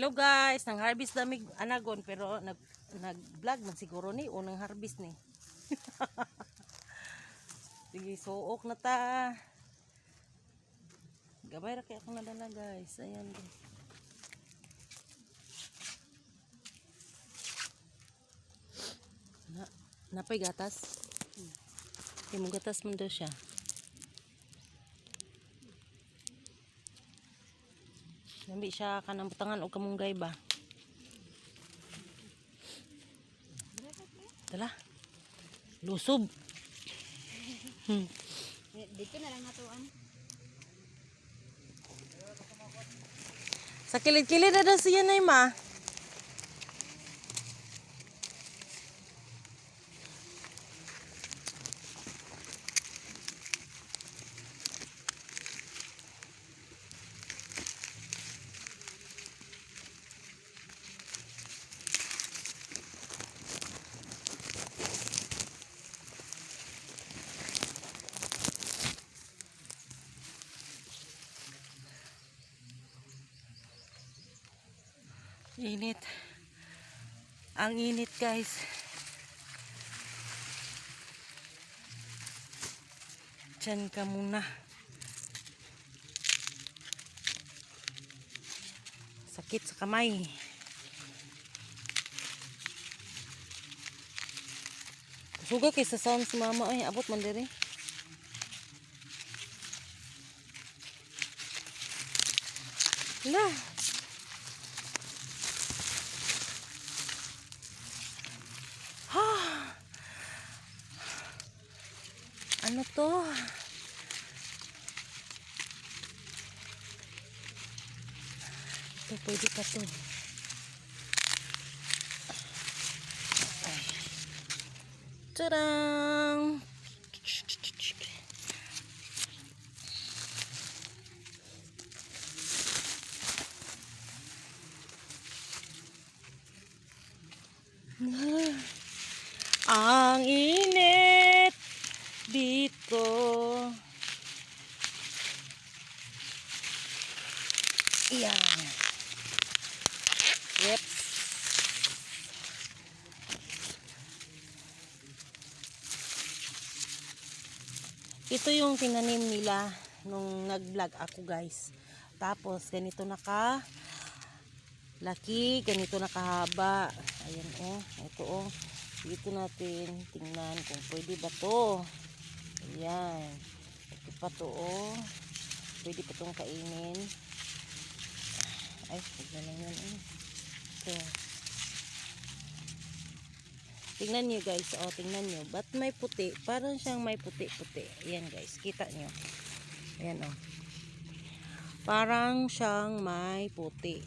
Hello guys, nang harvest damig anagon pero nag-vlog man siguro ni unang harvest ni. Sige, suok na ta. Gabay ra kay ako nadala guys. Ayan guys. Napay gatas. Yung gatas mo daw siya. Nambi siya kanang butangan o kamunggay ba? Dala. Lusob. Dito na lang natuan. Sa kilid-kilid na daw siya na ma. Init. Ang init guys. Diyan ka muna. Sakit sa kamay. Suga kay sa sound si mama ay abot man diri. La. Ano to? Ito pwede ka to. Tadang! Ang init dito. Iyan. Yep. Ito yung tinanim nila nung nag-vlog ako guys. Tapos ganito naka laki, ganito nakahaba. Ayan oh, ito oh. Dito natin tingnan kung pwede ba to. Ayan. Ito pa to oh. Pwede pa tong kainin. Ay, tignan lang yan eh. Ito. Tingnan nyo guys. O, tingnan nyo. Ba't may puti? Parang siyang may puti-puti. Ayan guys. Kita nyo. Ayan o. Parang siyang may puti.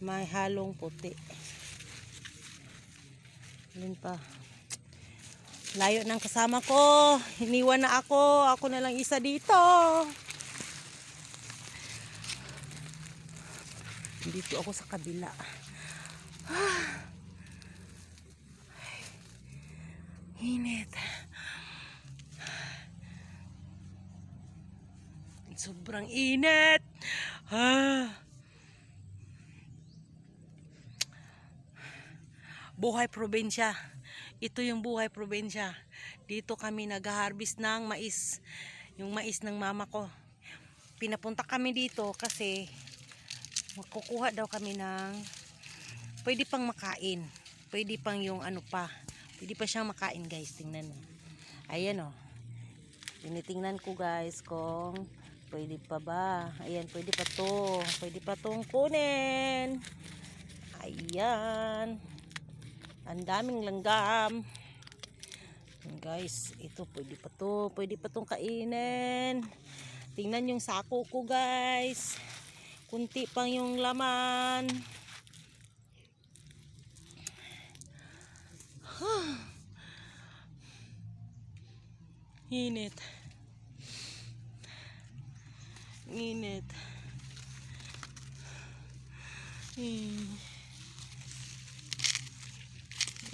May halong puti. Ayan pa. Layo ng kasama ko. Iniwan na ako. Ako na lang isa dito. Dito ako sa kabila. Init. Sobrang init. Buhay probinsya. Ito yung buhay probinsya. Dito kami nag-harvest ng mais. Yung mais ng mama ko. Pinapunta kami dito kasi makukuha daw kami ng pwede pang makain. Pwede pang yung ano pa. Pwede pa siyang makain guys. Tingnan mo. Ayan o. Tinitingnan ko guys kung pwede pa ba. Ayan, pwede pa to. Pwede pa tong kunin. Ayan. Ang daming langgam. Ayan guys, ito pwede pa to. Pwede pa tong kainin. Tingnan yung sako ko guys. Kunti pang yung laman. Init. Init.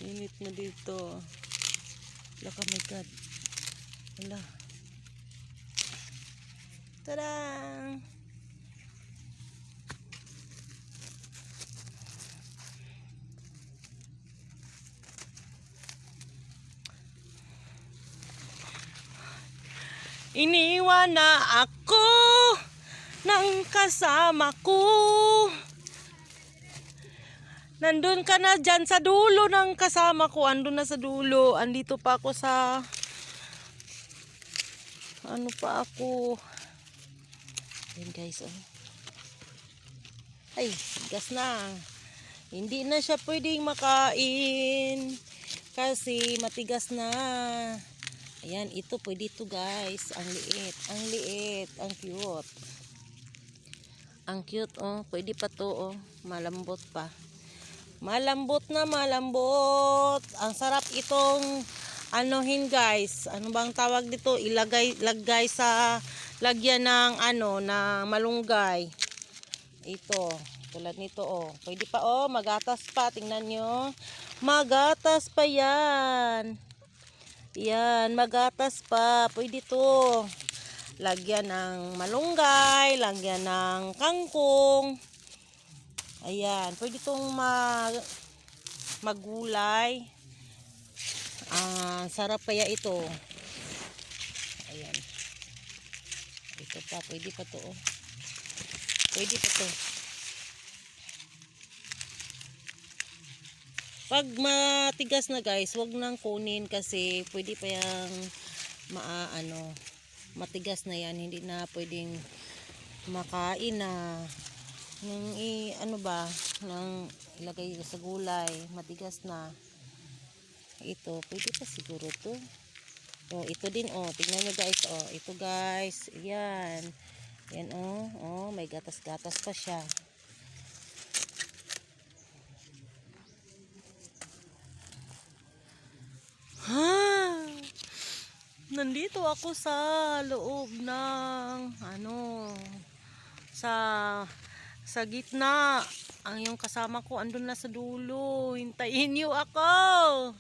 Init na dito. Wala ka, my God. Wala. Tadang! Iniwan na ako ng kasama ko. Nandun ka na dyan sa dulo ng kasama ko. Andun na sa dulo. Andito pa ako sa... Ano pa ako? Ayan guys, oh. Ay, gas na. Hindi na siya pwedeng makain. Kasi matigas na. Ayan, ito pwede ito guys. Ang liit, ang liit, ang cute. Ang cute, oh. Pwede pa to, oh. Malambot pa. Malambot na malambot. Ang sarap itong anuhin guys. Ano bang tawag dito? Lagay sa lagyan ng ano, na malunggay. Ito, tulad nito oh. Pwede pa oh, magatas pa. Tingnan nyo. Magatas pa yan. Yan, magatas pa. Pwede to. Lagyan ng malunggay, lagyan ng kangkong. Ayan, pwede itong magulay. Sarap kaya ito. Ayan. Ito pa, pwede pa to. Oh. Pwede pa to. Pag matigas na guys, wag nang kunin kasi pwede pa yang matigas na yan. Hindi na pwedeng makain na. Nung nang ilagay sa gulay, matigas na. Ito, pwede pa siguro to. Oh, ito din oh, tingnan nyo guys oh. Ito guys, yan. Yan oh, oh, may gatas-gatas pa siya. Ha! Nandito ako sa loob ng sa gitna. Ang yung kasama ko andun na sa dulo. Hintayin niyo ako.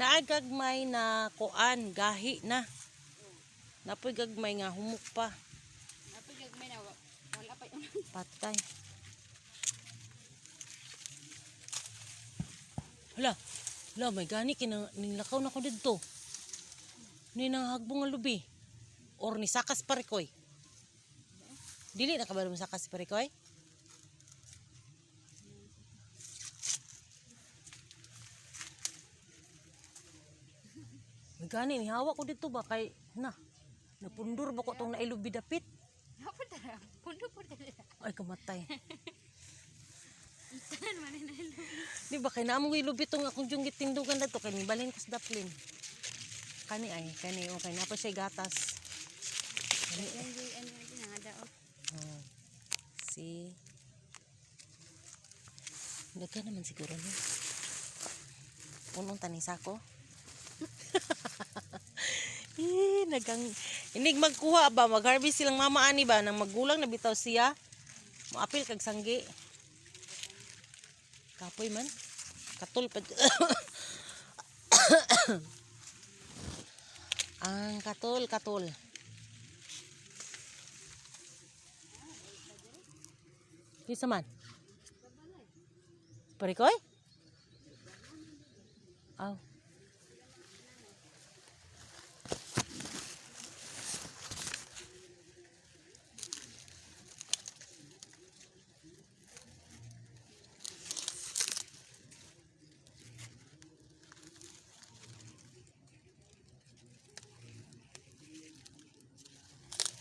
Naagagmay na kuan, gahi na. Napoy gagmay nga humuk pa. Apo gagmay na wala pa yun. Patay. Hala, may gani kinilakaw na ko dito. Ni nang hagbong nga lubi. Or ni sakas parikoy. Dili na kabalo mo sakas parikoy? May gani ni hawak ko dito ba kay napundur ba ko tong nailubi dapit? Apo tara, pundo po tara. Ay kamatay. Saan man na ilo. Di ba kay naamong ilubi tong akong junggit tindugan na to kay nibalin kas daplin. Kani o kay napa siya gatas. Yan di ano nga daw. Oh. Si daga naman siguro no. Punong tanis ako. Inig magkuha ba, mag-harvest silang mama ani ba nang magulang na bitaw siya. Moapil kag sanggi. Kapoy man. Katul pa. Ang katul. Kisa man? Parikoy? Aw.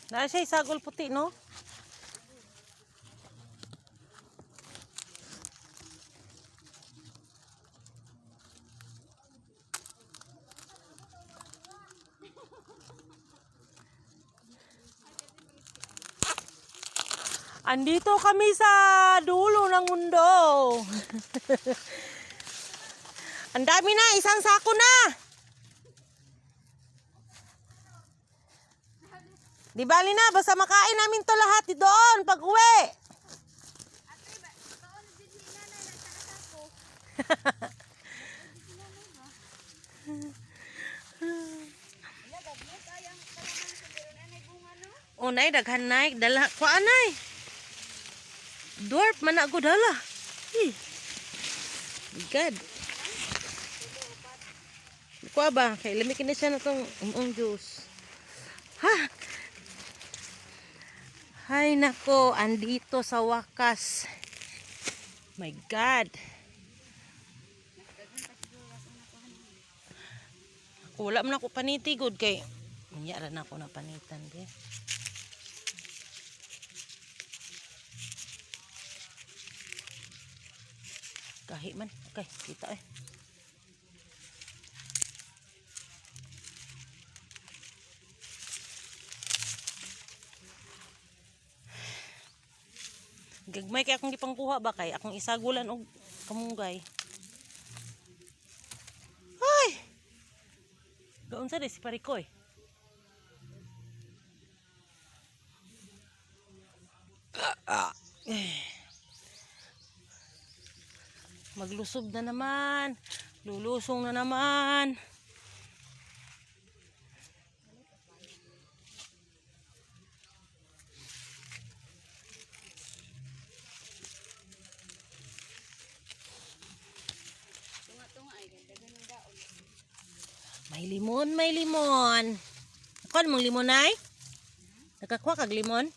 Na siya sagol puti no? Andito kami sa dulo ng mundo. Ang dami na, isang sako na. Di bali na, basta makain namin to lahat doon pag uwi. Ate ba, kaon din si nanay na sako. unay daghan nay dala ko anay. Dwarf man ako dala. God. Kuha ba? Kay lamikin na siya na itong juice. Ha! Ay nako, andito sa wakas. My God. Wala man ako paniti good kay nyara na ako na panitan di. Kahit man, okay, kita eh. Gagmay kay akong gipangkuha ba kay akong isagulan og kamunggay. Ay! Gaon sa si Parikoy. Maglusob na naman. Lulusong na naman. May limon, may limon. Ako mong limon ay? Nakakuha kag limon?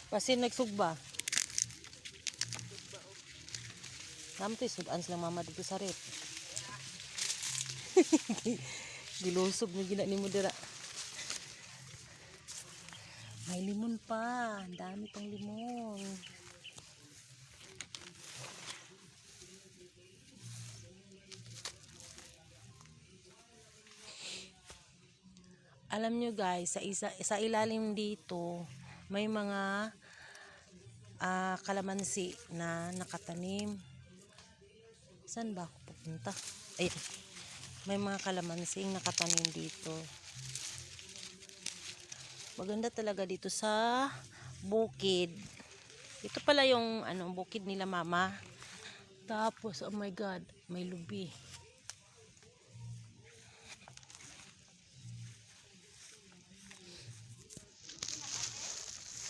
Pasin nagsugba. Namti sudan sila mama dito sa rep. Gilusog mo gina ni mo dira. May limon pa. Ang dami pang limon. Alam nyo guys, sa ilalim dito, may mga kalamansi na nakatanim. Saan ba ako pupunta? Ayan. May mga kalamansing nakatanim dito. Maganda talaga dito sa bukid. Ito pala yung bukid nila mama. Tapos, oh my God, may lubi.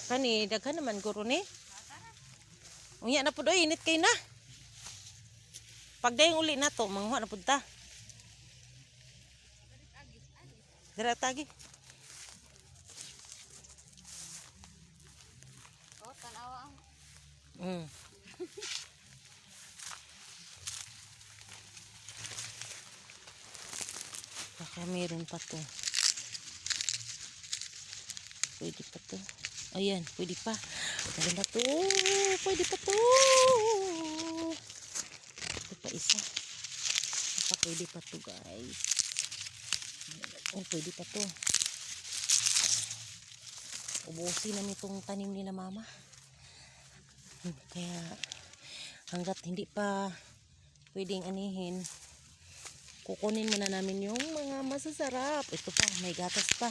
Kani, daghan naman guro ni. Unya na pud oy, init kay na. Pagdayong uli na to, manghuwa na pud ta. Dira tagi. Oh, tanawa ang. Baka meron pa to. Pwede pa to. Ayan, pwede pa. Maganda to. Pwede pa to. Ito pa isa. Pwede pa to guys. Oh, pwede pa to. Ubusin na nitong tanim nila mama. Kaya hanggat hindi pa pwedeng anihin, kukunin muna namin yung mga masasarap. Ito pa, may gatas pa.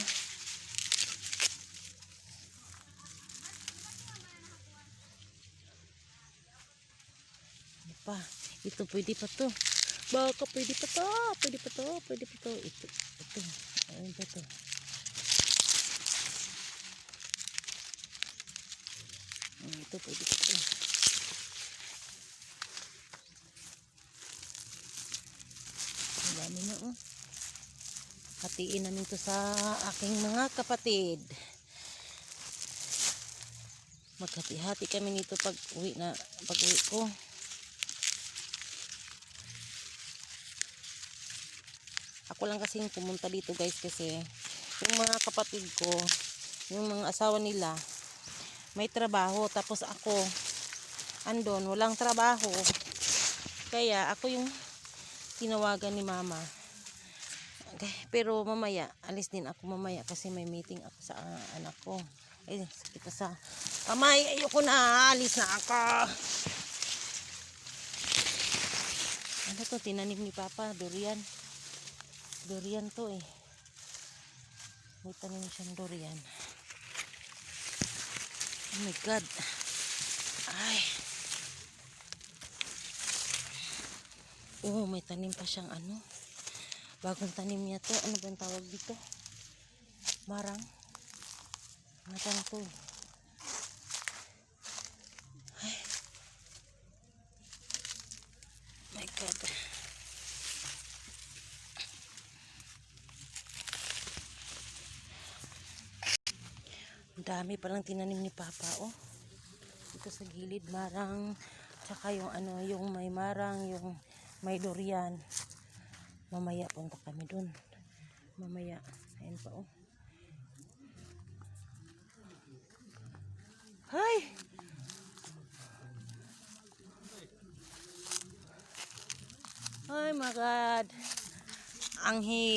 Pa, ito pwede pa to. Baka pwede pa to. Pwede pa to. Pwede pa to. Ito. Ayun pa to. Ito pwede pa to. Ang dami na oh. Hatiin namin to sa aking mga kapatid. Maghati-hati kami nito pag uwi ko. Ako lang kasing pumunta dito guys kasi yung mga kapatid ko, yung mga asawa nila may trabaho, tapos ako andon walang trabaho, kaya ako yung tinawagan ni mama. Okay, pero mamaya alis din ako mamaya kasi may meeting ako sa anak ko. Ay, sakit pa sa kamay, ayoko na, alis na ako. Ano to, tinanim ni papa, durian. Durian to eh. May tanim siyang durian. Oh my God. Ay. Oh, may tanim pa siyang ano. Bagong tanim niya to. Ano ba ang tawag dito? Marang. Marang to. Ay. My God. Ang dami palang tinanim ni Papa, oh. Dito sa gilid, marang. Tsaka yung ano, yung may marang, yung may durian. Mamaya punta kami dun. Mamaya. Ayan pa, oh. Hay! Oh my God. Ang hirap.